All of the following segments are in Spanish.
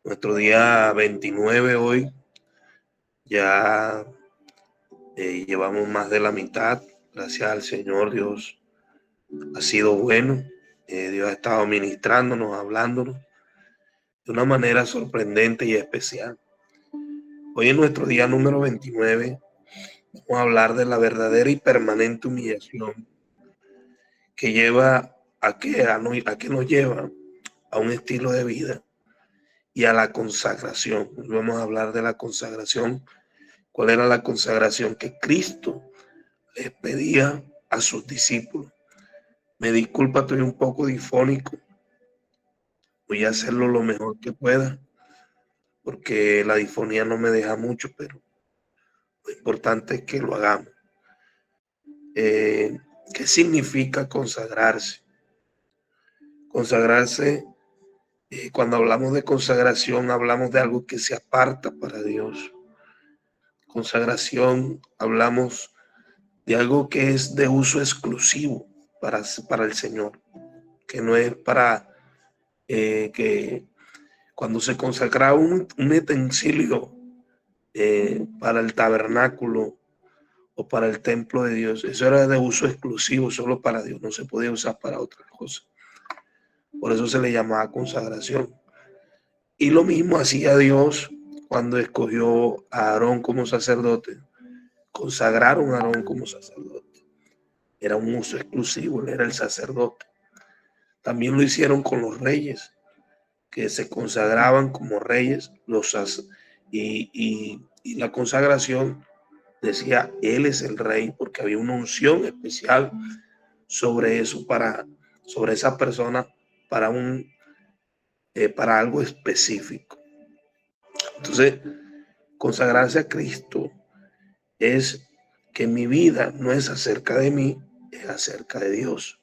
Nuestro día 29 hoy, ya llevamos más de la mitad. Gracias al Señor, Dios ha sido bueno. Dios ha estado ministrándonos, hablándonos de una manera sorprendente y especial. Hoy en nuestro día número 29 vamos a hablar de la verdadera y permanente humillación que lleva a que nos lleva a un estilo de vida y a la consagración. Hoy vamos a hablar de la consagración. ¿Cuál era la consagración que Cristo les pedía a sus discípulos? Me disculpa, estoy un poco difónico. Voy a hacerlo lo mejor que pueda, porque la difonía no me deja mucho, pero lo importante es que lo hagamos. Eh, ¿Qué significa consagrarse? Consagrarse, cuando hablamos de consagración, hablamos de algo que se aparta para Dios. Consagración, hablamos de algo que es de uso exclusivo para el Señor, que no es para que cuando se consagraba un utensilio para el tabernáculo o para el templo de Dios, eso era de uso exclusivo, solo para Dios, no se podía usar para otras cosas. Por eso se le llamaba consagración. Y lo mismo hacía Dios cuando escogió a Aarón como sacerdote. Consagraron a Aarón como sacerdote. Era un uso exclusivo, él era el sacerdote. También lo hicieron con los reyes, que se consagraban como reyes, y la consagración decía, él es el rey, porque había una unción especial sobre eso, sobre esa persona, para para algo específico. Entonces, consagrarse a Cristo es que mi vida no es acerca de mí, es acerca de Dios.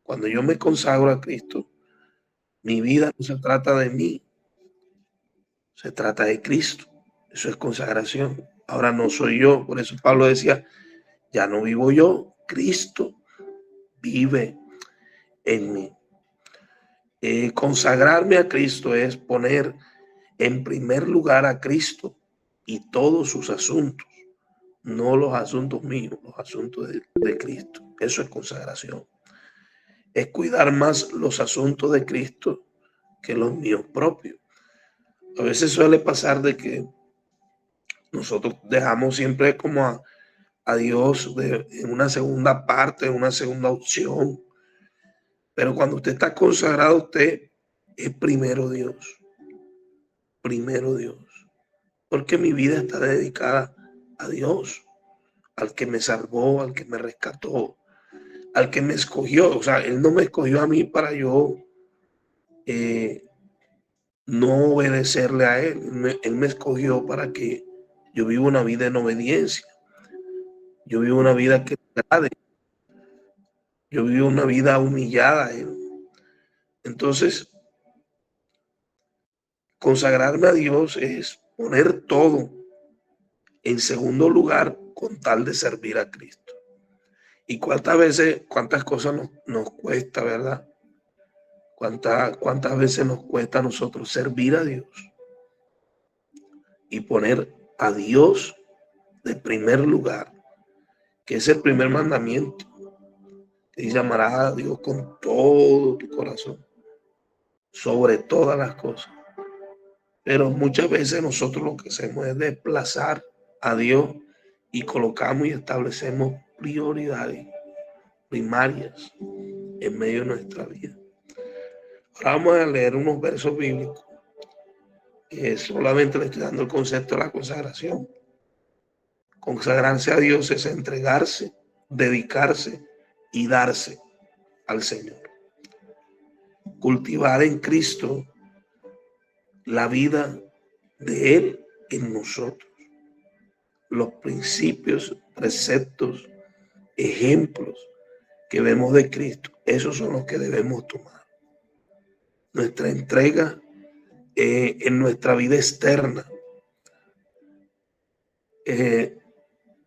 Cuando yo me consagro a Cristo, mi vida no se trata de mí, se trata de Cristo. Eso es consagración. Ahora no soy yo. Por eso Pablo decía, ya no vivo yo, Cristo vive en mí. Consagrarme a Cristo es poner en primer lugar a Cristo y todos sus asuntos, no los asuntos míos, los asuntos de Cristo. Eso es consagración. Es cuidar más los asuntos de Cristo que los míos propios. A veces suele pasar de que nosotros dejamos siempre como a Dios en una segunda parte, en una segunda opción. Pero cuando usted está consagrado, usted es primero Dios. Primero Dios. Porque mi vida está dedicada a Dios, al que me salvó, al que me rescató, al que me escogió. O sea, Él no me escogió a mí para yo eh, no obedecerle a Él. Él me escogió para que yo viva una vida en obediencia. Yo vivo una vida que le agrade. Yo vivo una vida humillada a Él. Entonces, consagrarme a Dios es poner todo en segundo lugar con tal de servir a Cristo. Y cuántas veces, cuántas cosas nos cuesta, ¿verdad? Cuántas veces nos cuesta a nosotros servir a Dios y poner a Dios de primer lugar, que es el primer mandamiento, que dice amarás a Dios con todo tu corazón, sobre todas las cosas. Pero muchas veces nosotros lo que hacemos es desplazar a Dios y colocamos y establecemos prioridades primarias en medio de nuestra vida. Ahora vamos a leer unos versos bíblicos que solamente le estoy dando el concepto de la consagración. Consagrarse a Dios es entregarse, dedicarse y darse al Señor. Cultivar en Cristo la vida de Él en nosotros. Los principios, preceptos, ejemplos que vemos de Cristo, esos son los que debemos tomar. Nuestra entrega en nuestra vida externa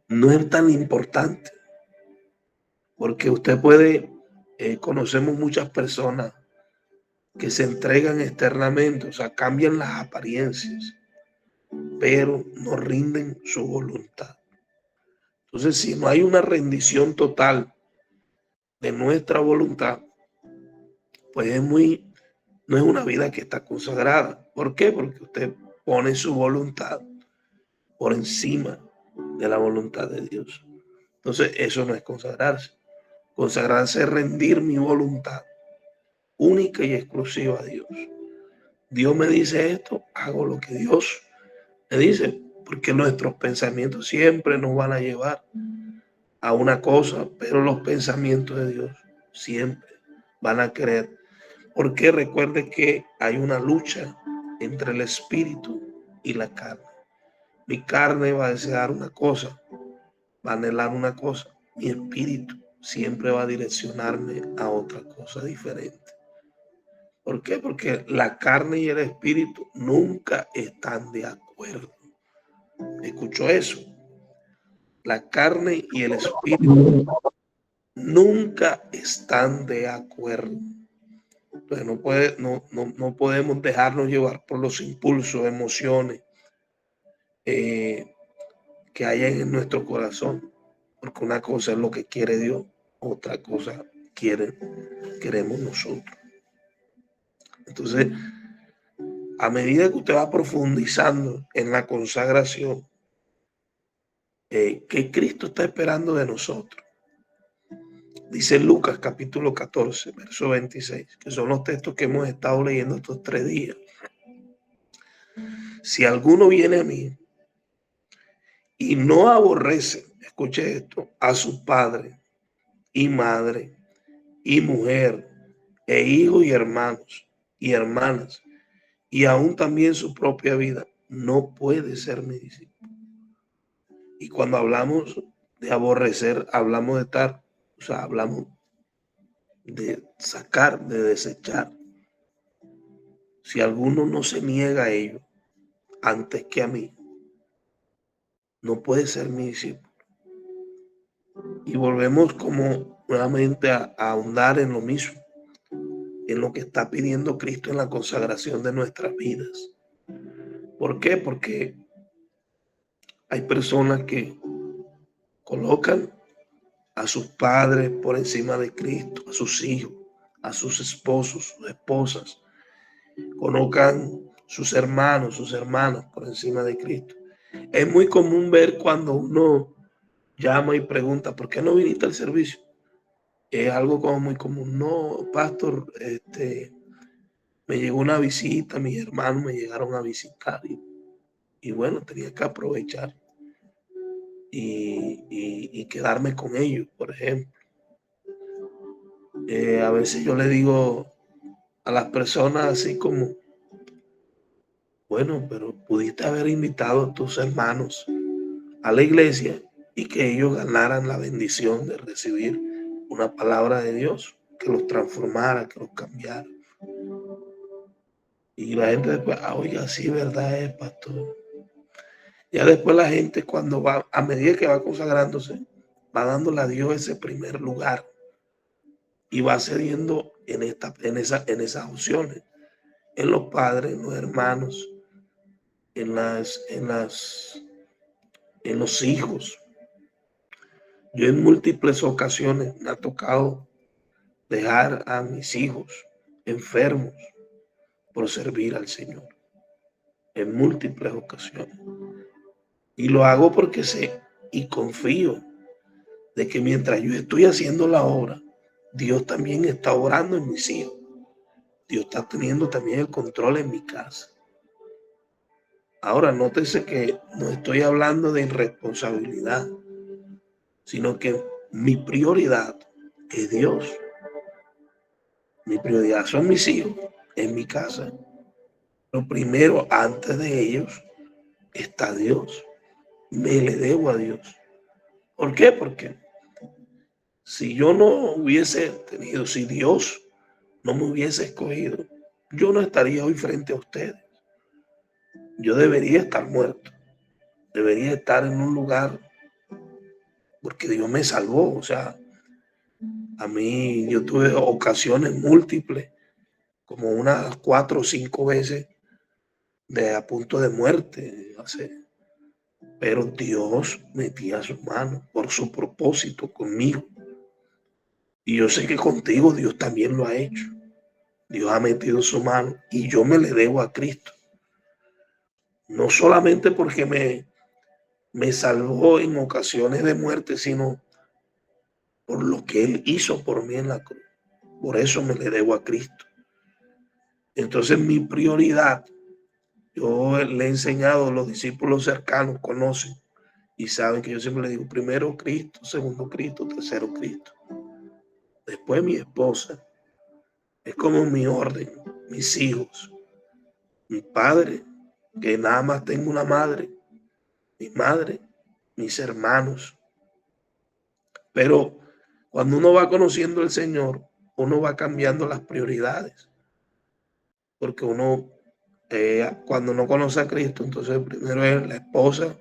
no es tan importante, porque usted puede, conocemos muchas personas que se entregan externamente, o sea, cambian las apariencias, pero no rinden su voluntad. Entonces, si no hay una rendición total de nuestra voluntad, pues no es una vida que está consagrada. ¿Por qué? Porque usted pone su voluntad por encima de la voluntad de Dios. Entonces, eso no es consagrarse. Consagrarse es rendir mi voluntad única y exclusiva a Dios. Dios me dice esto, hago lo que Dios me dice, porque nuestros pensamientos siempre nos van a llevar a una cosa, pero los pensamientos de Dios siempre van a querer. Porque recuerde que hay una lucha entre el espíritu y la carne. Mi carne va a desear una cosa, va a anhelar una cosa. Mi espíritu siempre va a direccionarme a otra cosa diferente. ¿Por qué? Porque la carne y el espíritu nunca están de acuerdo. ¿Escuchó eso? La carne y el espíritu nunca están de acuerdo. Entonces no podemos dejarnos llevar por los impulsos, emociones que hay en nuestro corazón. Porque una cosa es lo que quiere Dios, otra cosa queremos nosotros. Entonces, a medida que usted va profundizando en la consagración, ¿qué Cristo está esperando de nosotros? Dice Lucas capítulo 14, verso 26, que son los textos que hemos estado leyendo estos 3 días. Si alguno viene a mí y no aborrece, escuche esto, a su padre y madre y mujer e hijos y hermanos y hermanas y aún también su propia vida, no puede ser mi discípulo. Y cuando hablamos de aborrecer, hablamos de estar, o sea, hablamos de sacar, de desechar. Si alguno no se niega a ello antes que a mí, no puede ser mi discípulo. Y volvemos como nuevamente a ahondar en lo mismo, en lo que está pidiendo Cristo en la consagración de nuestras vidas. ¿Por qué? Porque hay personas que colocan a sus padres por encima de Cristo, a sus hijos, a sus esposos, sus esposas, colocan sus hermanos, sus hermanas por encima de Cristo. Es muy común ver cuando uno llama y pregunta, ¿por qué no viniste al servicio? Es algo como muy común. No, pastor, me llegó una visita, mis hermanos me llegaron a visitar y bueno, tenía que aprovechar y quedarme con ellos, por ejemplo. A veces yo le digo a las personas así como, bueno, pero pudiste haber invitado a tus hermanos a la iglesia y que ellos ganaran la bendición de recibir una palabra de Dios que los transformara, que los cambiara. Y la gente después, oiga, sí, verdad es, pastor. Ya después la gente cuando va, a medida que va consagrándose, va dándole a Dios ese primer lugar y va cediendo en esas opciones, en los padres, en los hermanos, en los hijos. Yo en múltiples ocasiones me ha tocado dejar a mis hijos enfermos por servir al Señor, en múltiples ocasiones. Y lo hago porque sé y confío de que mientras yo estoy haciendo la obra, Dios también está obrando en mis hijos. Dios está teniendo también el control en mi casa. Ahora, nótese que no estoy hablando de irresponsabilidad, sino que mi prioridad es Dios. Mi prioridad son mis hijos en mi casa. Lo primero, antes de ellos, está Dios. Me le debo a Dios. ¿Por qué? Porque si yo no hubiese tenido, si Dios no me hubiese escogido, yo no estaría hoy frente a ustedes. Yo debería estar muerto. Debería estar en un lugar porque Dios me salvó. O sea, a mí yo tuve ocasiones múltiples como unas 4 o 5 veces de a punto de muerte. Pero Dios metía su mano por su propósito conmigo. Y yo sé que contigo Dios también lo ha hecho. Dios ha metido su mano y yo me le debo a Cristo. No solamente porque me salvó en ocasiones de muerte, sino por lo que Él hizo por mí en la cruz. Por eso me le debo a Cristo. Entonces mi prioridad, yo le he enseñado, a los discípulos cercanos conocen y saben que yo siempre le digo, primero Cristo, segundo Cristo, tercero Cristo. Después mi esposa, es como mi orden, mis hijos, mi padre, que nada más tengo una madre, mi madre, mis hermanos. Pero cuando uno va conociendo al Señor, uno va cambiando las prioridades, porque uno, cuando no conoce a Cristo, entonces primero es la esposa,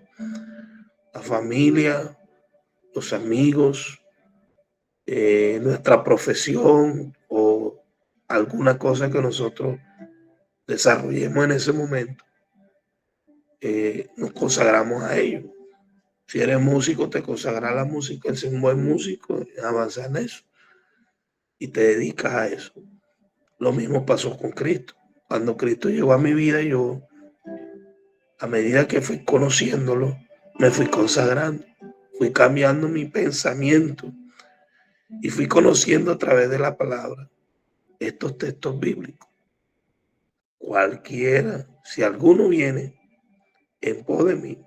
la familia, los amigos, nuestra profesión o alguna cosa que nosotros desarrollemos en ese momento, nos consagramos a ello. Si eres músico, te consagras a la música, el ser un buen músico, avanza en eso y te dedicas a eso. Lo mismo pasó con Cristo. Cuando Cristo llegó a mi vida, yo, a medida que fui conociéndolo, me fui consagrando, fui cambiando mi pensamiento y fui conociendo a través de la palabra estos textos bíblicos. Cualquiera, si alguno viene en pos de mí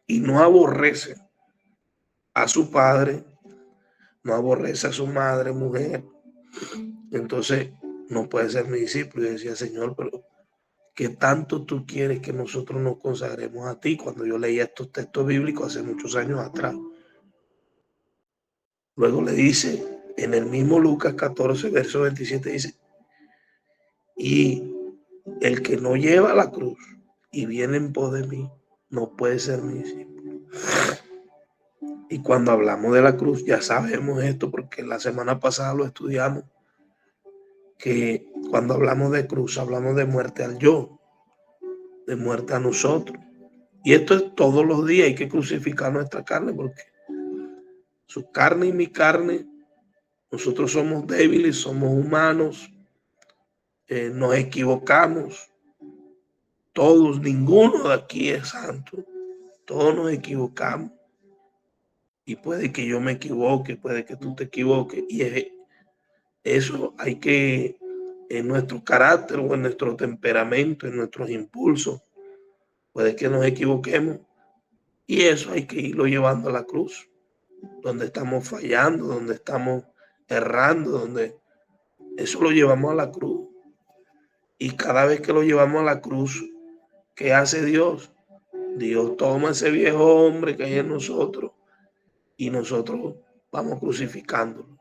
y no aborrece a su padre, no aborrece a su madre, mujer, entonces no puede ser mi discípulo. Y decía, Señor, pero ¿qué tanto tú quieres que nosotros nos consagremos a ti? Cuando yo leía estos textos bíblicos hace muchos años atrás. Luego le dice, en el mismo Lucas 14, verso 27, dice, y el que no lleva la cruz y viene en pos de mí, no puede ser mi discípulo. Y cuando hablamos de la cruz, ya sabemos esto porque la semana pasada lo estudiamos, que cuando hablamos de cruz, hablamos de muerte al yo, de muerte a nosotros. Y esto es todos los días, hay que crucificar nuestra carne porque su carne y mi carne, nosotros somos débiles, somos humanos, nos equivocamos, todos, ninguno de aquí es santo, todos nos equivocamos y puede que yo me equivoque, puede que tú te equivoques y eso hay que, en nuestro carácter o en nuestro temperamento, en nuestros impulsos, puede que nos equivoquemos y eso hay que irlo llevando a la cruz, donde estamos fallando, donde estamos errando, donde eso lo llevamos a la cruz. Y cada vez que lo llevamos a la cruz, ¿qué hace Dios? Dios toma ese viejo hombre que hay en nosotros y nosotros vamos crucificándolo,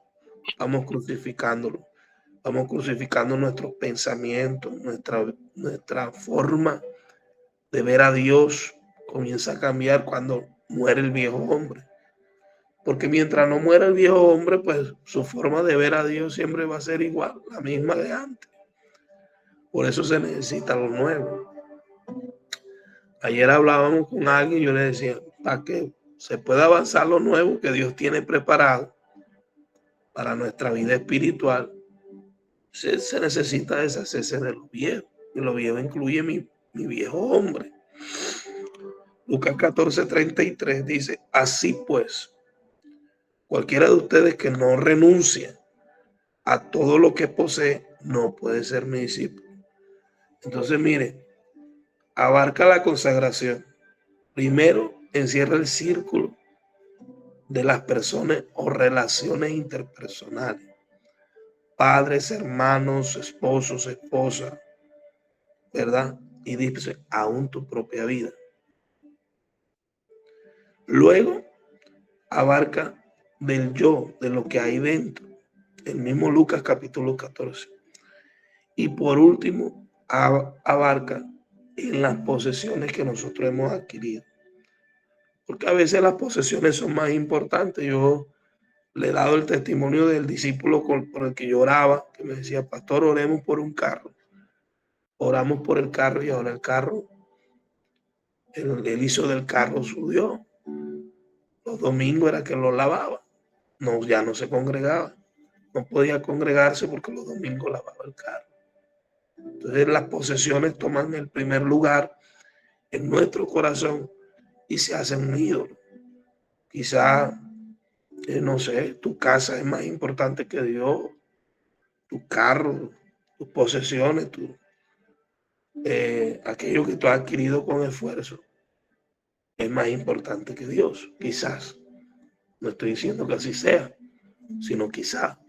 vamos crucificándolo, vamos crucificando nuestros pensamientos, nuestra forma de ver a Dios comienza a cambiar cuando muere el viejo hombre. Porque mientras no muera el viejo hombre, pues su forma de ver a Dios siempre va a ser igual, la misma de antes. Por eso se necesita lo nuevo. Ayer hablábamos con alguien y yo le decía, para que se pueda avanzar lo nuevo que Dios tiene preparado para nuestra vida espiritual, se necesita deshacerse de lo viejo. Y lo viejo incluye mi viejo hombre. Lucas 14:33 dice, así pues, cualquiera de ustedes que no renuncia a todo lo que posee, no puede ser mi discípulo. Entonces, mire, abarca la consagración. Primero, encierra el círculo de las personas o relaciones interpersonales. Padres, hermanos, esposos, esposas, ¿verdad? Y dice, aún tu propia vida. Luego, abarca del yo, de lo que hay dentro. El mismo Lucas capítulo 14. Y por último, abarca en las posesiones que nosotros hemos adquirido. Porque a veces las posesiones son más importantes. Yo le he dado el testimonio del discípulo por el que yo oraba, que me decía, pastor, oremos por un carro. Oramos por el carro y ahora el carro, él hizo del carro su Dios. Los domingos era que lo lavaba. No, ya no se congregaba. No podía congregarse porque los domingos lavaba el carro. Entonces las posesiones toman el primer lugar en nuestro corazón y se hacen un ídolo. Quizá, no sé, tu casa es más importante que Dios, tu carro, tus posesiones, aquello que tú has adquirido con esfuerzo es más importante que Dios. Quizás, no estoy diciendo que así sea, sino quizá.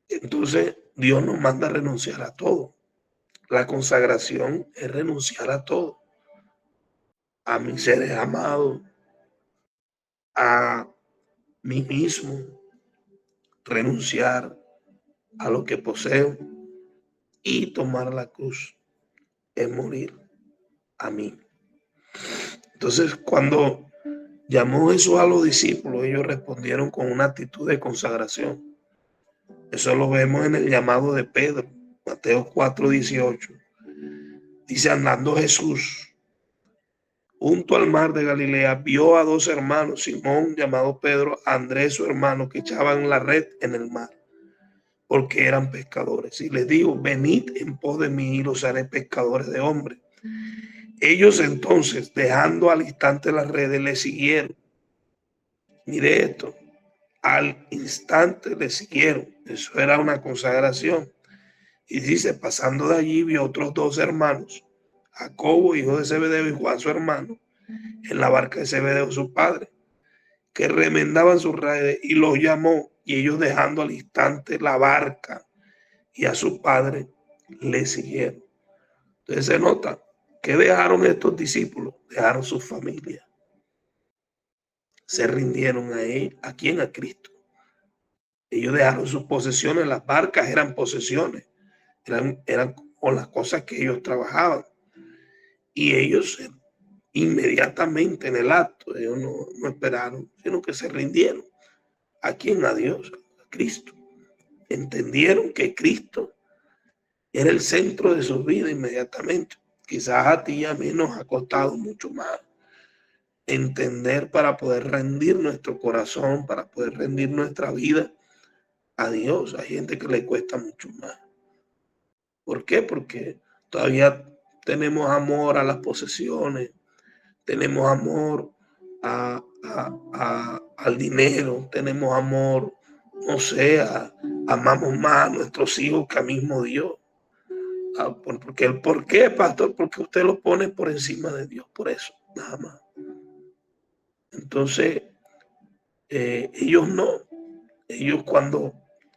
Entonces, Dios nos manda a renunciar a todo. La consagración es renunciar a todo, a mis seres amados, a mí mismo, renunciar a lo que poseo y tomar la cruz es morir a mí. Entonces, cuando llamó Jesús a los discípulos, ellos respondieron con una actitud de consagración. Eso lo vemos en el llamado de Pedro, Mateo 4:18. Dice, andando Jesús junto al mar de Galilea, vio a dos hermanos, Simón llamado Pedro, Andrés su hermano, que echaban la red en el mar, porque eran pescadores. Y les dijo, venid en pos de mí y los haré pescadores de hombres. Ellos entonces, dejando al instante las redes, le siguieron. Mire esto, al instante le siguieron. Eso era una consagración. Y dice, pasando de allí, vio otros dos hermanos, Jacobo, hijo de Zebedeo, y Juan, su hermano, en la barca de Zebedeo, su padre, que remendaban sus redes, y los llamó, y ellos dejando al instante la barca y a su padre, le siguieron. Entonces se nota que dejaron estos discípulos, dejaron su familia, se rindieron a él, ¿a quién? A Cristo. Ellos dejaron sus posesiones, las barcas eran posesiones, eran con las cosas que ellos trabajaban. Y ellos inmediatamente en el acto, ellos no esperaron, sino que se rindieron. ¿A quién? A Dios, a Cristo. Entendieron que Cristo era el centro de su vida inmediatamente. Quizás a ti y a mí nos ha costado mucho más entender para poder rendir nuestro corazón, para poder rendir nuestra vida a Dios. Hay gente que le cuesta mucho más. ¿Por qué? Porque todavía tenemos amor a las posesiones, tenemos amor al dinero, tenemos amor, no sé, amamos más a nuestros hijos que a mismo Dios. ¿Por qué, pastor? Porque usted lo pone por encima de Dios, por eso, nada más. Entonces, ellos no, ellos cuando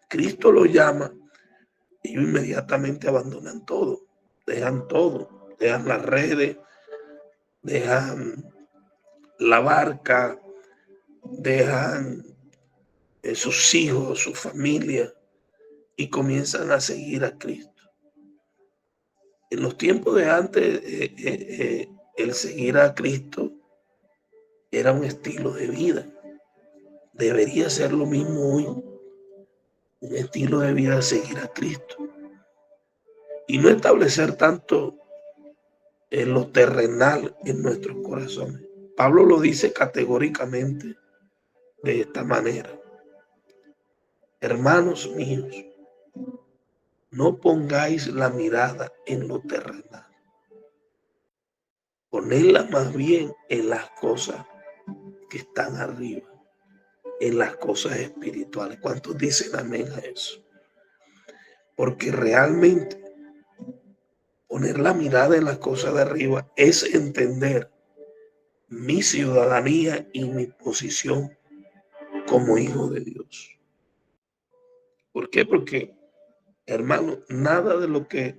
Cristo los llama, ellos inmediatamente abandonan todo, dejan las redes, dejan la barca, dejan sus hijos, su familia y comienzan a seguir a Cristo. En los tiempos de antes, el seguir a Cristo era un estilo de vida. Debería ser lo mismo hoy, un estilo de vida seguir a Cristo y no establecer tanto en lo terrenal en nuestros corazones. Pablo lo dice categóricamente de esta manera. Hermanos míos, no pongáis la mirada en lo terrenal. Ponedla más bien en las cosas que están arriba, en las cosas espirituales. ¿Cuántos dicen amén a eso? Porque realmente poner la mirada en las cosas de arriba es entender mi ciudadanía y mi posición como hijo de Dios. ¿Por qué? Porque, hermano, nada de lo que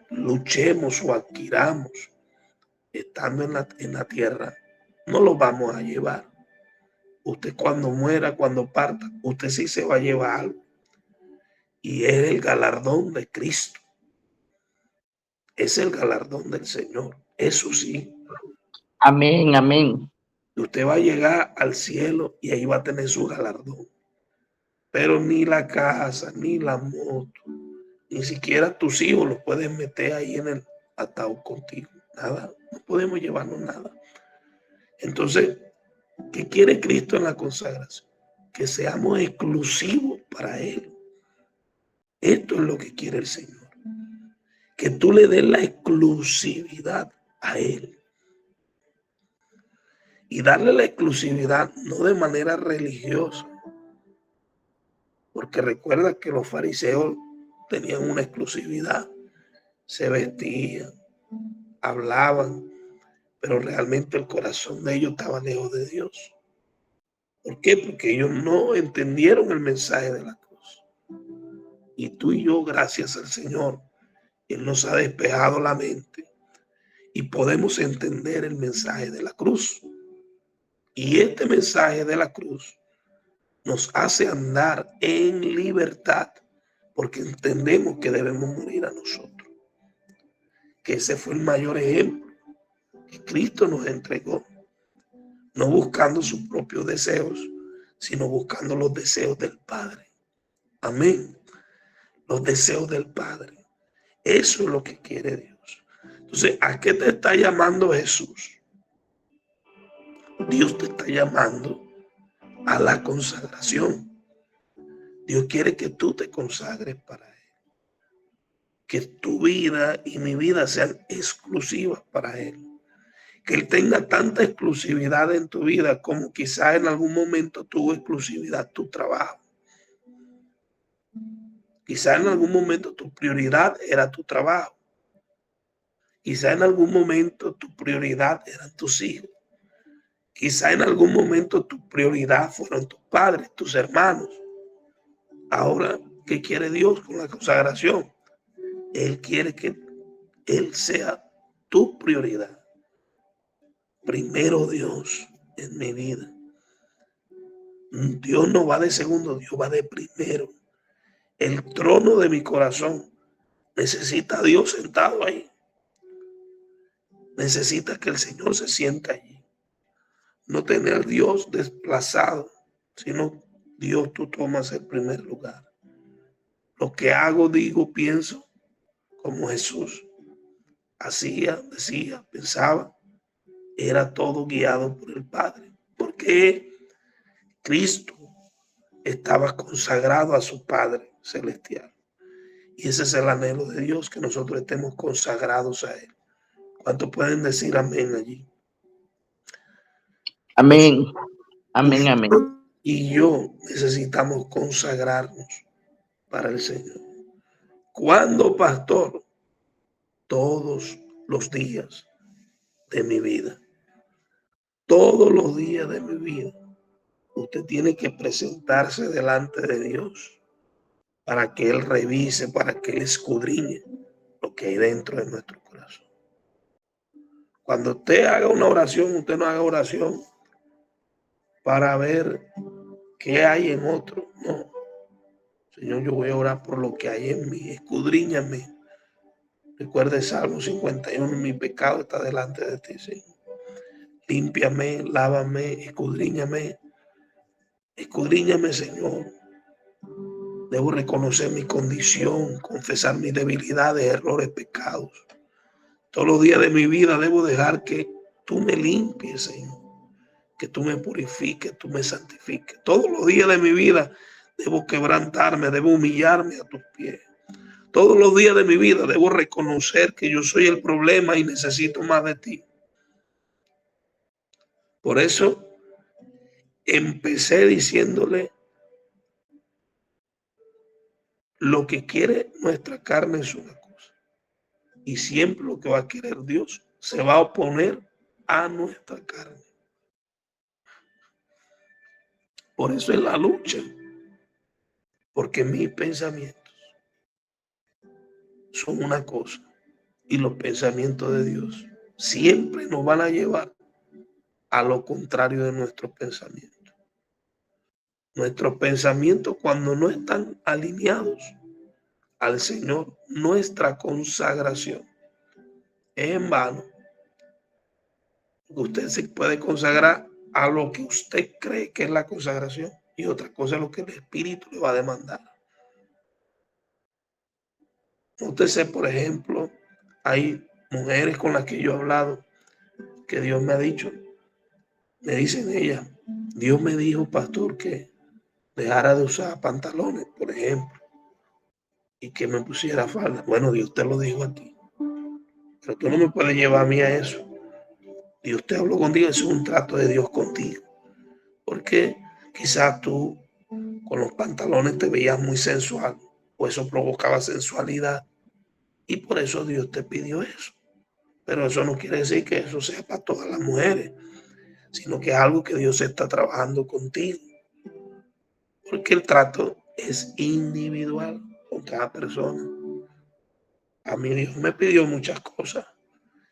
luchemos o adquiramos estando en la tierra, no lo vamos a llevar. Usted cuando muera, cuando parta, usted sí se va a llevar algo. Y es el galardón de Cristo. Es el galardón del Señor. Eso sí. Amén, amén. Usted va a llegar al cielo y ahí va a tener su galardón. Pero ni la casa, ni la moto, ni siquiera tus hijos los pueden meter ahí en el ataúd contigo. Nada, no podemos llevarnos nada. Entonces, ¿qué quiere Cristo en la consagración? Que seamos exclusivos para Él. Esto es lo que quiere el Señor. Que tú le des la exclusividad a Él. Y darle la exclusividad no de manera religiosa. Porque recuerda que los fariseos tenían una exclusividad. Se vestían, hablaban, pero realmente el corazón de ellos estaba lejos de Dios. ¿Por qué? Porque ellos no entendieron el mensaje de la cruz. Y tú y yo, gracias al Señor, Él nos ha despejado la mente y podemos entender el mensaje de la cruz. Y este mensaje de la cruz nos hace andar en libertad porque entendemos que debemos morir a nosotros. Que ese fue el mayor ejemplo que Cristo nos entregó. No buscando sus propios deseos, sino buscando los deseos del Padre. Amén. Los deseos del Padre. Eso es lo que quiere Dios. Entonces, ¿a qué te está llamando Jesús? Dios te está llamando a la consagración. Dios quiere que tú te consagres para Él. Que tu vida y mi vida sean exclusivas para Él. Que Él tenga tanta exclusividad en tu vida como quizá en algún momento tuvo exclusividad tu trabajo. Quizá en algún momento tu prioridad era tu trabajo. Quizá en algún momento tu prioridad eran tus hijos. Quizá en algún momento tu prioridad fueron tus padres, tus hermanos. Ahora, ¿qué quiere Dios con la consagración? Él quiere que Él sea tu prioridad. Primero Dios en mi vida. Dios no va de segundo, Dios va de primero. El trono de mi corazón necesita a Dios sentado ahí. Necesita que el Señor se sienta allí. No tener a Dios desplazado, sino Dios, tú tomas el primer lugar. Lo que hago, digo, pienso, como Jesús hacía, decía, pensaba, era todo guiado por el Padre. Porque Cristo estaba consagrado a su Padre celestial. Y ese es el anhelo de Dios, que nosotros estemos consagrados a Él. ¿Cuántos pueden decir amén allí? Amén. Amén, amén. Y yo necesitamos consagrarnos para el Señor. ¿Cuándo, pastor? Todos los días de mi vida. Todos los días de mi vida. Usted tiene que presentarse delante de Dios para que Él revise, para que Él escudriñe lo que hay dentro de nuestro corazón. Cuando usted haga una oración, usted no haga oración para ver qué hay en otro. No. Señor, yo voy a orar por lo que hay en mí. Escudriñame. Recuerde Salmo 51, mi pecado está delante de ti, Señor. Límpiame, lávame, escudriñame. Escudriñame, Señor. Debo reconocer mi condición, confesar mis debilidades, errores, pecados. Todos los días de mi vida debo dejar que tú me limpies, Señor. Que tú me purifiques, tú me santifiques. Todos los días de mi vida debo quebrantarme, debo humillarme a tus pies. Todos los días de mi vida debo reconocer que yo soy el problema y necesito más de ti. Por eso empecé diciéndole, lo que quiere nuestra carne es una cosa. Y siempre lo que va a querer Dios se va a oponer a nuestra carne. Por eso es la lucha. Porque mis pensamientos son una cosa y los pensamientos de Dios siempre nos van a llevar a lo contrario de nuestros pensamientos. Nuestros pensamientos, cuando no están alineados al Señor, nuestra consagración es en vano. Usted se puede consagrar a lo que usted cree que es la consagración y otra cosa es lo que el Espíritu le va a demandar. Nótese, por ejemplo, hay mujeres con las que yo he hablado que Dios me ha dicho, me dicen ellas, Dios me dijo, pastor, que dejara de usar pantalones, por ejemplo, y que me pusiera falda. Bueno, Dios te lo dijo a ti, pero tú no me puedes llevar a mí a eso. Dios te habló contigo, eso es un trato de Dios contigo. Porque quizás tú con los pantalones te veías muy sensual, o eso provocaba sensualidad, y por eso Dios te pidió eso. Pero eso no quiere decir que eso sea para todas las mujeres, sino que es algo que Dios está trabajando contigo. Porque el trato es individual con cada persona. A mí Dios me pidió muchas cosas,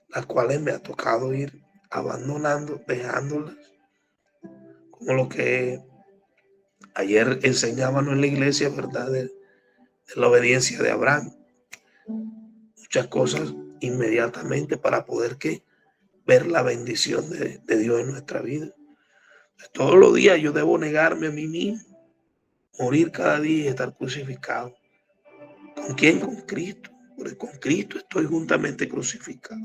las cuales me ha tocado ir abandonando, dejándolas, como lo que ayer enseñábamos en la iglesia, ¿verdad? De la obediencia de Abraham. Muchas cosas inmediatamente para poder ¿qué? Ver la bendición de Dios en nuestra vida. Todos los días yo debo negarme a mí mismo, morir cada día y estar crucificado. ¿Con quién? Con Cristo. Porque con Cristo estoy juntamente crucificado.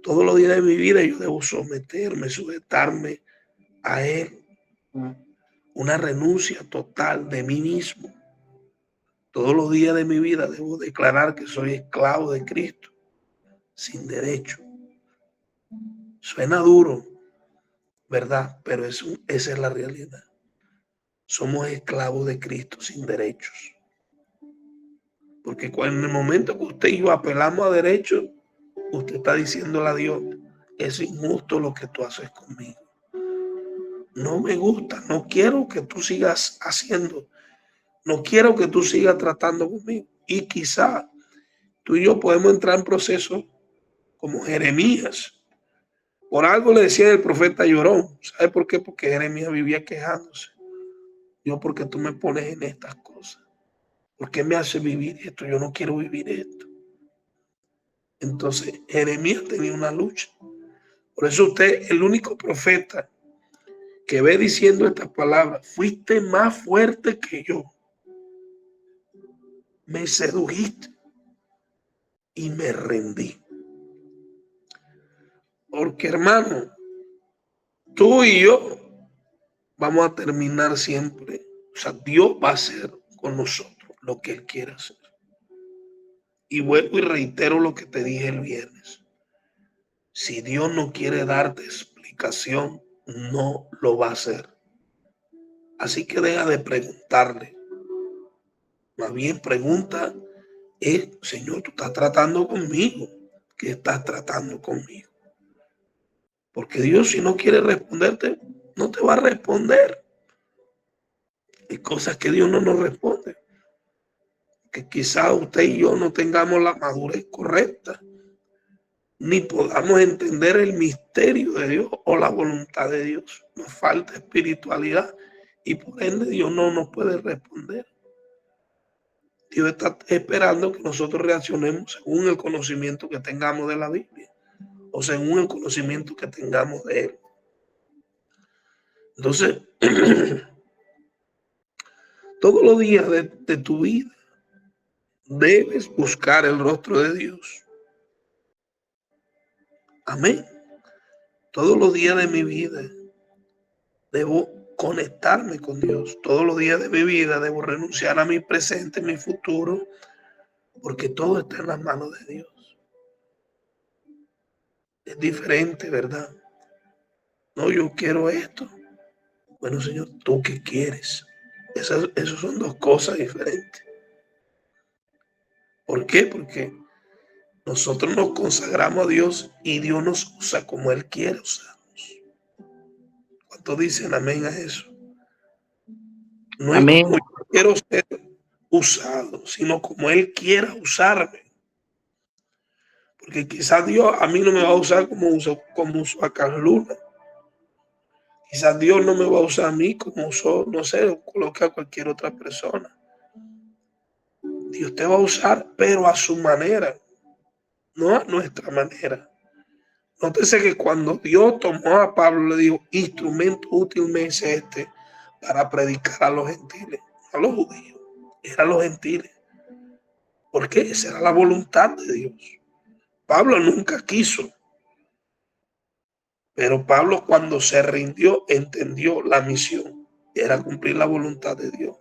Todos los días de mi vida yo debo someterme, sujetarme a Él. Una renuncia total de mí mismo. Todos los días de mi vida debo declarar que soy esclavo de Cristo, sin derecho. Suena duro, ¿verdad? Pero esa es la realidad. Somos esclavos de Cristo sin derechos. Porque en el momento que usted y yo apelamos a derechos, usted está diciéndole a Dios, es injusto lo que tú haces conmigo. No me gusta, no quiero que tú sigas haciendo, no quiero que tú sigas tratando conmigo. Y quizá tú y yo podemos entrar en procesos como Jeremías. Por algo le decía el profeta llorón. ¿Sabe por qué? Porque Jeremías vivía quejándose. Yo, porque tú me pones en estas cosas. ¿Por qué me haces vivir esto? Yo no quiero vivir esto. Entonces, Jeremías tenía una lucha. Por eso usted, el único profeta que ve diciendo estas palabras, fuiste más fuerte que yo. Me sedujiste y me rendí. Porque, hermano, tú y yo vamos a terminar siempre. O sea, Dios va a hacer con nosotros lo que Él quiere hacer. Y vuelvo y reitero lo que te dije el viernes. Si Dios no quiere darte explicación, no lo va a hacer. Así que deja de preguntarle. Más bien pregunta, Señor, tú estás tratando conmigo. ¿Qué estás tratando conmigo? Porque Dios, si no quiere responderte, no te va a responder. Hay cosas que Dios no nos responde. Que quizás usted y yo no tengamos la madurez correcta, ni podamos entender el misterio de Dios o la voluntad de Dios. Nos falta espiritualidad y por ende Dios no nos puede responder. Dios está esperando que nosotros reaccionemos según el conocimiento que tengamos de la Biblia o según el conocimiento que tengamos de Él. Entonces, todos los días de tu vida debes buscar el rostro de Dios. Amén. Todos los días de mi vida debo conectarme con Dios. Todos los días de mi vida debo renunciar a mi presente, mi futuro, porque todo está en las manos de Dios. Es diferente, ¿verdad? No, yo quiero esto. Bueno, Señor, ¿tú qué quieres? Esas son dos cosas diferentes. ¿Por qué? Porque nosotros nos consagramos a Dios y Dios nos usa como Él quiere usarnos. ¿Cuántos dicen amén a eso? No es Amén. como yo quiero ser usado, sino como Él quiera usarme. Porque quizás Dios a mí no me va a usar como usó a Carlos Luna. Quizás Dios no me va a usar a mí como usó, no sé, coloque a cualquier otra persona. Dios te va a usar, pero a su manera, no a nuestra manera. Nótese que cuando Dios tomó a Pablo, le dijo, instrumento útil me es este para predicar a los gentiles, a los judíos, era a los gentiles, porque esa era la voluntad de Dios. Pablo nunca quiso, pero Pablo cuando se rindió entendió la misión, era cumplir la voluntad de Dios.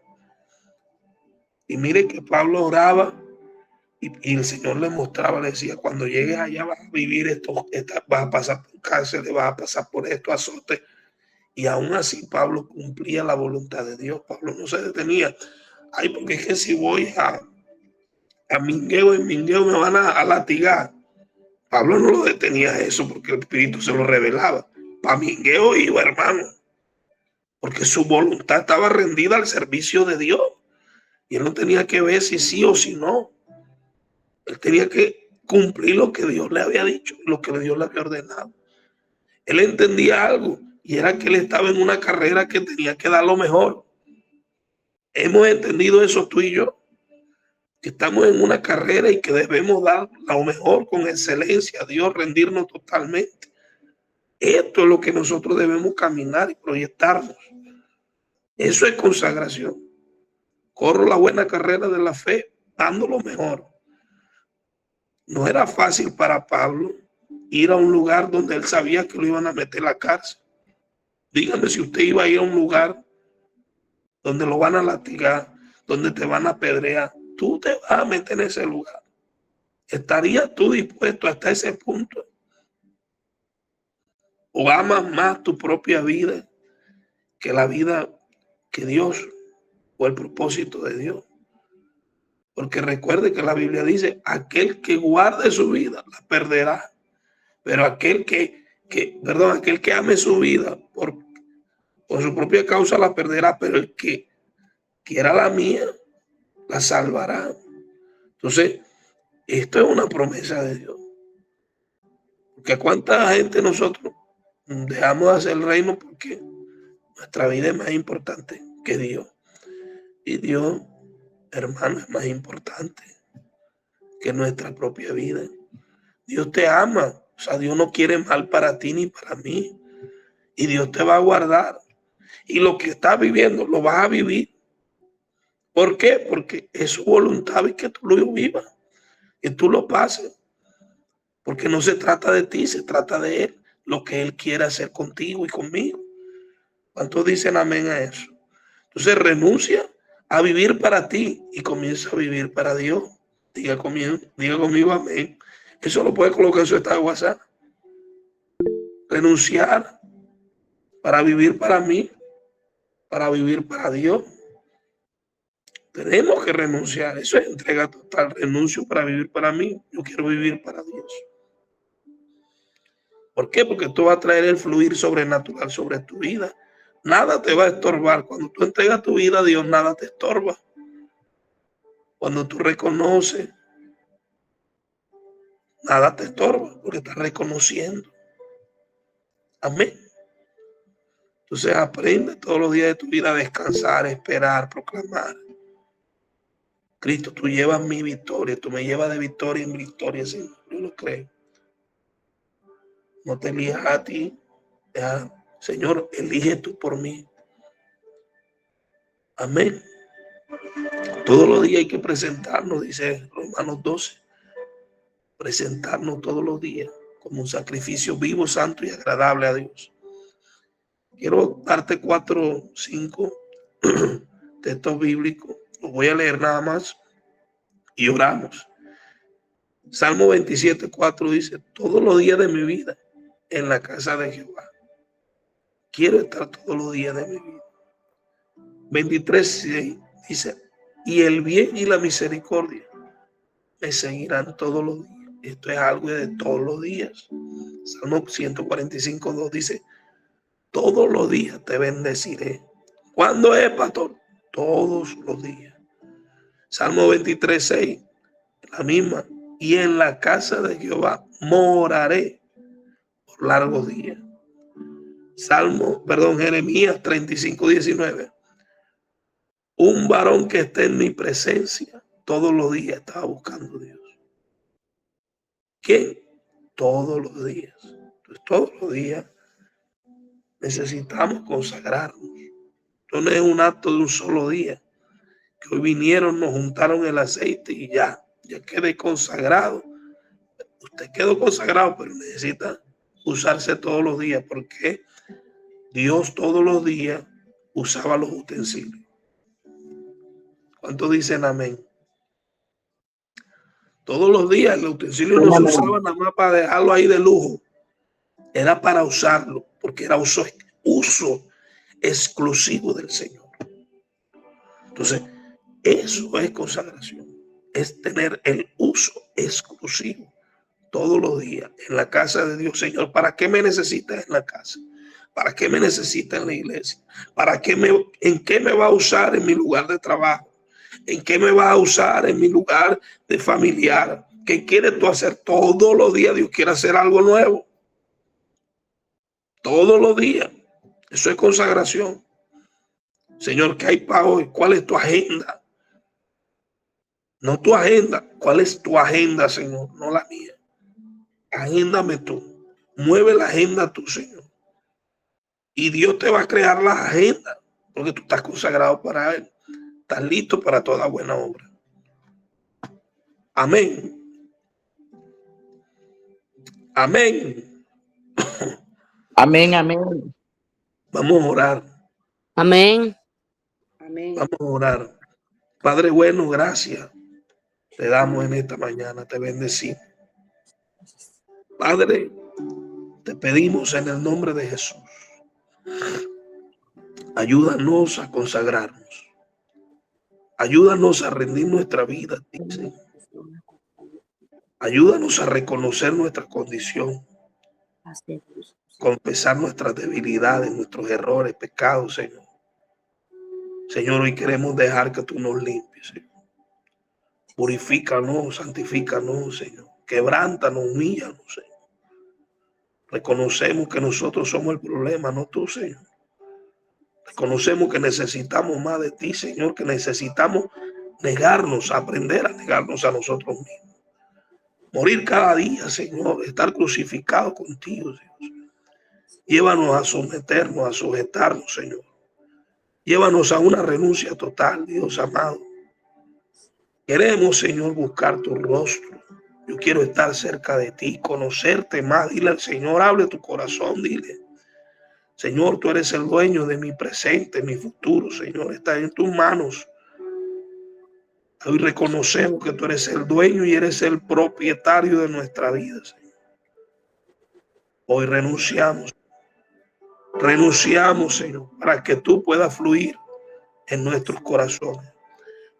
Y mire que Pablo oraba y el Señor le mostraba, le decía, cuando llegues allá vas a vivir esto, vas a pasar por cárceles, vas a pasar por esto, azotes. Y aún así Pablo cumplía la voluntad de Dios. Pablo no se detenía. Ay, porque es que si voy a Mingueo, en Mingueo me van a latigar. Pablo no lo detenía eso porque el Espíritu se lo revelaba. Para Mingueo iba, hermano, porque su voluntad estaba rendida al servicio de Dios. Y él no tenía que ver si sí o si no. Él tenía que cumplir lo que Dios le había dicho, lo que Dios le había ordenado. Él entendía algo y era que él estaba en una carrera que tenía que dar lo mejor. Hemos entendido eso tú y yo, que estamos en una carrera y que debemos dar lo mejor con excelencia a Dios, rendirnos totalmente. Esto es lo que nosotros debemos caminar y proyectarnos. Eso es consagración. Corro la buena carrera de la fe, dando lo mejor. No era fácil para Pablo ir a un lugar donde él sabía que lo iban a meter a la cárcel. Dígame si usted iba a ir a un lugar donde lo van a latigar, donde te van a apedrear, tú te vas a meter en ese lugar. ¿Estarías tú dispuesto hasta ese punto? ¿O amas más tu propia vida que la vida que Dios o el propósito de Dios? Porque recuerde que la Biblia dice, aquel que guarde su vida la perderá, pero aquel aquel que ame su vida por su propia causa la perderá, pero el que quiera la mía la salvará. Entonces, esto es una promesa de Dios. Porque cuánta gente nosotros dejamos de hacer el reino porque nuestra vida es más importante que Dios. Y Dios, hermano, es más importante que nuestra propia vida. Dios te ama. O sea, Dios no quiere mal para ti ni para mí. Y Dios te va a guardar. Y lo que estás viviendo, lo vas a vivir. ¿Por qué? Porque es su voluntad y que tú lo vivas. Que tú lo pases. Porque no se trata de ti, se trata de Él. Lo que Él quiere hacer contigo y conmigo. ¿Cuántos dicen amén a eso? Entonces renuncia a vivir para ti y comienza a vivir para Dios. Diga conmigo amén. Eso lo puede colocar en su estado de WhatsApp. Renunciar para vivir para mí, para vivir para Dios. Tenemos que renunciar. Eso es entrega total. Renuncio para vivir para mí. Yo quiero vivir para Dios. ¿Por qué? Porque esto va a traer el fluir sobrenatural sobre tu vida. Nada te va a estorbar. Cuando tú entregas tu vida a Dios, nada te estorba. Cuando tú reconoces, nada te estorba porque estás reconociendo. Amén. Entonces aprende todos los días de tu vida a descansar, esperar, proclamar. Cristo, tú llevas mi victoria, tú me llevas de victoria en victoria, Señor. Yo lo creo. No te elijas a ti. Señor, elige tú por mí. Amén. Todos los días hay que presentarnos, dice Romanos 12. Presentarnos todos los días como un sacrificio vivo, santo y agradable a Dios. Quiero darte 4 o 5 textos bíblicos. Los voy a leer nada más y oramos. Salmo 27:4 dice, todos los días de mi vida en la casa de Jehová. Quiero estar todos los días de mi vida. 23:6 dice, y el bien y la misericordia me seguirán todos los días. Esto es algo de todos los días. Salmo 145:2 dice, todos los días te bendeciré. ¿Cuándo es, pastor? Todos los días. Salmo 23:6, la misma. Y en la casa de Jehová moraré por largos días. Jeremías 35:19. Un varón que esté en mi presencia todos los días estaba buscando a Dios. ¿Quién? Todos los días. Pues todos los días necesitamos consagrarnos. Esto no es un acto de un solo día. Que hoy vinieron, nos juntaron el aceite y ya quedé consagrado. Usted quedó consagrado, pero necesita usarse todos los días, porque Dios todos los días usaba los utensilios. ¿Cuántos dicen amén? Todos los días el utensilio no se usaba nada más para dejarlo ahí de lujo. Era para usarlo, porque era uso exclusivo del Señor. Entonces, eso es consagración. Es tener el uso exclusivo todos los días en la casa de Dios. Señor, ¿para qué me necesitas en la casa? ¿Para qué me necesitas en la iglesia? ¿En qué me va a usar en mi lugar de trabajo? ¿En qué me va a usar en mi lugar de familiar? ¿Qué quieres tú hacer? Todos los días Dios quiere hacer algo nuevo. Todos los días. Eso es consagración. Señor, ¿qué hay para hoy? ¿Cuál es tu agenda? No tu agenda. ¿Cuál es tu agenda, Señor? No la mía. Agéndame tú. Mueve la agenda tú, Señor. Y Dios te va a crear la agenda, porque tú estás consagrado para Él. Estás listo para toda buena obra. Amén. Amén. Amén, amén. Vamos a orar. Amén. Amén. Vamos a orar. Padre bueno, gracias. Te damos en esta mañana. Te bendecimos. Padre, te pedimos en el nombre de Jesús. Ayúdanos a consagrarnos. Ayúdanos a rendir nuestra vida a ti, Señor. Ayúdanos a reconocer nuestra condición, confesar nuestras debilidades, nuestros errores, pecados, Señor. Señor, hoy queremos dejar que tú nos limpies, Señor. Purifícanos, santifícanos, Señor. Quebrántanos, humíllanos, Señor. Reconocemos que nosotros somos el problema, no tú, Señor. Reconocemos que necesitamos más de ti, Señor, que necesitamos negarnos, aprender a negarnos a nosotros mismos. Morir cada día, Señor, estar crucificado contigo, Señor. Llévanos a someternos, a sujetarnos, Señor. Llévanos a una renuncia total, Dios amado. Queremos, Señor, buscar tu rostro. Yo quiero estar cerca de ti, conocerte más. Dile al Señor, hable tu corazón, dile. Señor, tú eres el dueño de mi presente, mi futuro, Señor, está en tus manos. Hoy reconocemos que tú eres el dueño y eres el propietario de nuestra vida, Señor. Hoy renunciamos, Señor, para que tú puedas fluir en nuestros corazones.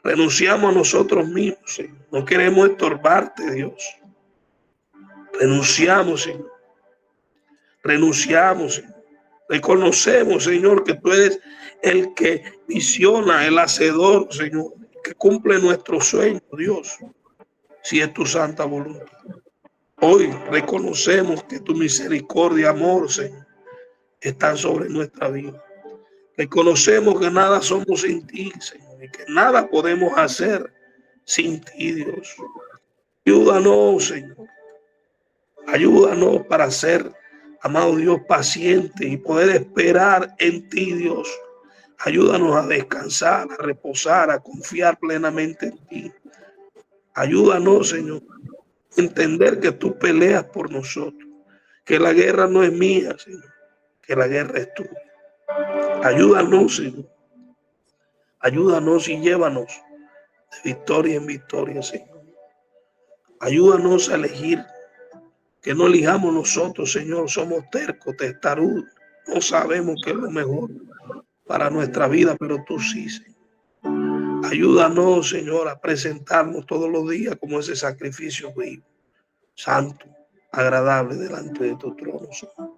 Renunciamos a nosotros mismos, Señor. No queremos estorbarte, Dios. Renunciamos, Señor. Renunciamos, Señor. Reconocemos, Señor, que tú eres el que visiona, el hacedor, Señor, que cumple nuestros sueños, Dios, si es tu santa voluntad. Hoy reconocemos que tu misericordia, amor, Señor, están sobre nuestra vida. Reconocemos que nada somos sin ti, Señor, y que nada podemos hacer sin ti, Dios. Ayúdanos, Señor. Ayúdanos para ser, amado Dios, paciente y poder esperar en ti, Dios. Ayúdanos a descansar, a reposar, a confiar plenamente en ti. Ayúdanos, Señor, a entender que tú peleas por nosotros, que la guerra no es mía, Señor, que la guerra es tuya. Ayúdanos, Señor. Ayúdanos y llévanos de victoria en victoria, Señor. Ayúdanos a elegir, que no elijamos nosotros, Señor. Somos tercos, testarudos. No sabemos qué es lo mejor para nuestra vida, pero tú sí, Señor. Ayúdanos, Señor, a presentarnos todos los días como ese sacrificio vivo, santo, agradable delante de tu trono, Señor.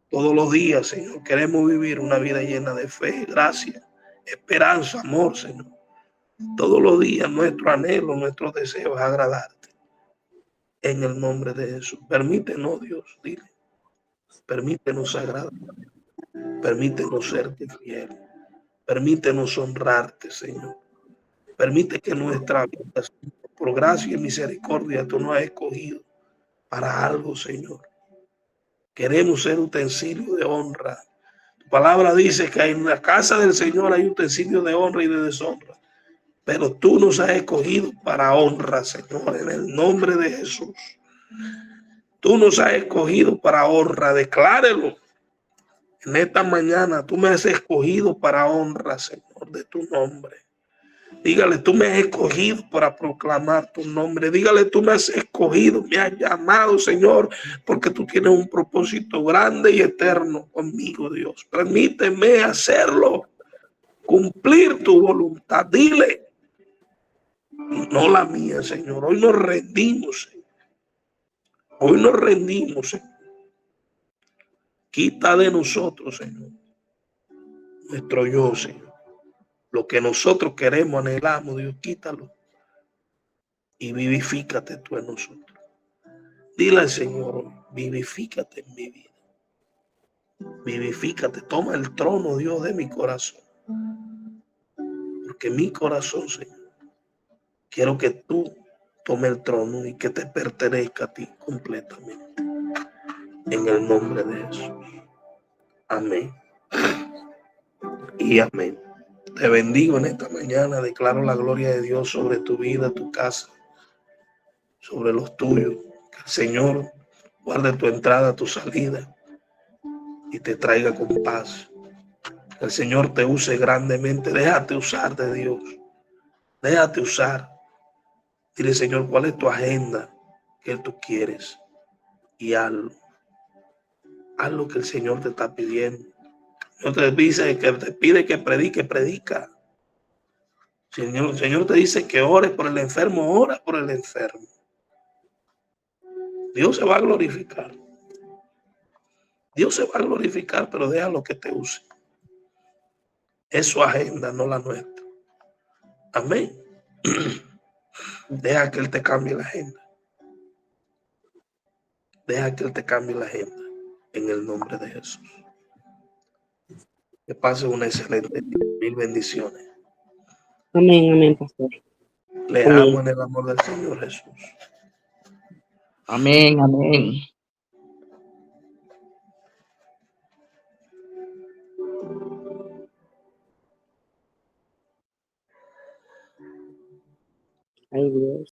Todos los días, Señor, queremos vivir una vida llena de fe, gracia, esperanza, amor, Señor. Todos los días nuestro anhelo, nuestro deseo es agradarte. En el nombre de Jesús. Permítenos, Dios, dile. Permítenos agradar. Permítenos serte fiel. Permítenos honrarte, Señor. Permite que nuestra vida, por gracia y misericordia, tú nos has escogido para algo, Señor. Queremos ser utensilios de honra. Tu palabra dice que en la casa del Señor hay utensilios de honra y de deshonra. Pero tú nos has escogido para honra, Señor, en el nombre de Jesús. Tú nos has escogido para honra. Declárelo. En esta mañana tú me has escogido para honra, Señor, de tu nombre. Dígale, tú me has escogido para proclamar tu nombre. Dígale, tú me has escogido, me has llamado, Señor, porque tú tienes un propósito grande y eterno conmigo, Dios. Permíteme hacerlo, cumplir tu voluntad. Dile, no la mía, Señor. Hoy nos rendimos, Señor. Hoy nos rendimos, Señor. Quita de nosotros, Señor, nuestro yo, Señor. Lo que nosotros queremos, anhelamos, Dios, quítalo y vivifícate tú en nosotros. Dile al Señor, vivifícate en mi vida. Vivifícate, toma el trono, Dios, de mi corazón. Porque mi corazón, Señor, quiero que tú tome el trono y que te pertenezca a ti completamente. En el nombre de Jesús. Amén. Y amén. Te bendigo en esta mañana. Declaro la gloria de Dios sobre tu vida, tu casa, sobre los tuyos. Que el Señor guarde tu entrada, tu salida y te traiga con paz. Que el Señor te use grandemente. Déjate usar de Dios. Déjate usar. Dile, Señor, ¿cuál es tu agenda que tú quieres? Y hazlo. Haz lo que el Señor te está pidiendo. No te dice que te pide que predique, predica. El Señor te dice que ores por el enfermo, ora por el enfermo. Dios se va a glorificar. Dios se va a glorificar, pero déjalo que te use. Es su agenda, no la nuestra. Amén. Deja que Él te cambie la agenda. Deja que Él te cambie la agenda. En el nombre de Jesús. Que pase una excelente día. Mil bendiciones. Amén, amén, pastor. Les amo Amén. en el amor del Señor Jesús. Amén, amén. Ay, Dios.